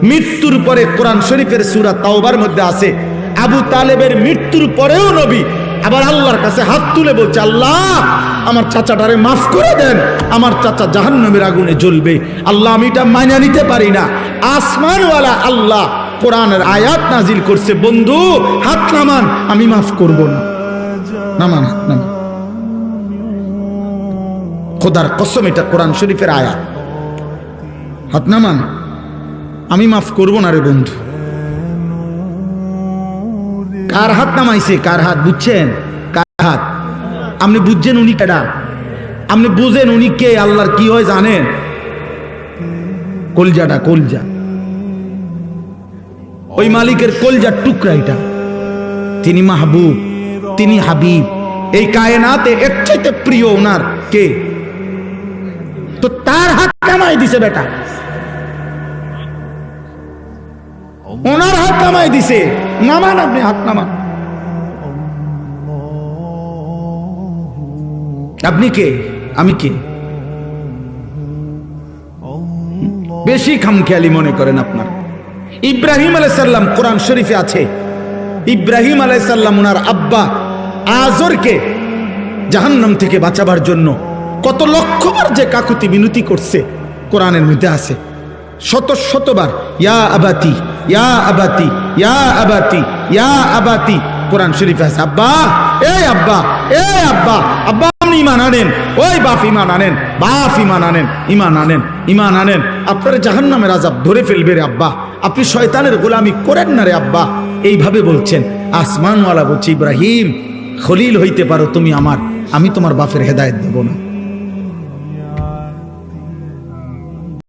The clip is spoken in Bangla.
মৃত্যুর পরে কোরআন শরীফের সূরা তাওবার মধ্যে আছে আবু তালেবের মৃত্যুর পরেও নবী আবার আল্লাহর কাছে হাত তুলে বলছে, আল্লাহ আমার চাচাটারে মাফ করে দেন, আমার চাচা জাহান্নামের আগুনে জ্বলবে। আল্লাহ আমি এটা মাইনা নিতে পারি না। আসমানওয়ালা আল্লাহ কোরআনের আয়াত নাজিল করছে, বন্ধু হাত নামান, আমি মাফ করব না। নামান, হাত নামান। খোদার কসম এটা কোরআন শরীফের আয়াত। হাত নামান, আমি মাফ করব না রে বন্ধু। কার হাত নামাইছে? কার হাত বুঝছেন? কার হাত? আপনি বুঝছেন উনি কেডা? আপনি বুঝেন উনি কে? আল্লাহর কি হয় জানেন? কলজাটা, কলজা, ওই মালিকের কলজার টুকরা এটা। তিনি মাহবুব, তিনি হাবিব, এই কায়নাতে এর চাইতে প্রিয় ওনার কে? তো তার হাত নামাই দিছে বেটা, ওনার হাত নামাই দিছে। নামান, আপনি হাত নামান। আপনি কে? আমি কে? বেশি খামখেয়ালি মনে করেন আপনার। ইব্রাহিম আলাইহিস সালাম কোরআন শরীফে আছে, ইব্রাহিম আলাইহিস সালাম ওনার আব্বা আজরকে জাহান্নাম থেকে বাঁচাবার জন্য কত লক্ষবার যে কাকুতি মিনতি করছে কোরআনের মধ্যে আছে। শত শতবার ইয়া আবাতি, ইয়া আবাতি, ইয়া আবাতি, ইয়া আবাতি কোরআন শরীফে আছে। আব্বা, এই আব্বা, এই আব্বা, আব্বা আপনি ঈমান আনেন, ওই বাপ ঈমান আনেন, বাপ ঈমান আনেন, ঈমান আনেন, ঈমান আনেন। আপনার জাহান্নামের আযাব ধরে ফেলবে রে আব্বা, আপনি শয়তানের গোলামি করেন না রে আব্বা। এইভাবে বলছেন। আসমানওয়ালা বলছে, ইব্রাহিম খলিল হইতে পারো তুমি আমার, আমি তোমার বাপের হেদায়েত দেব না।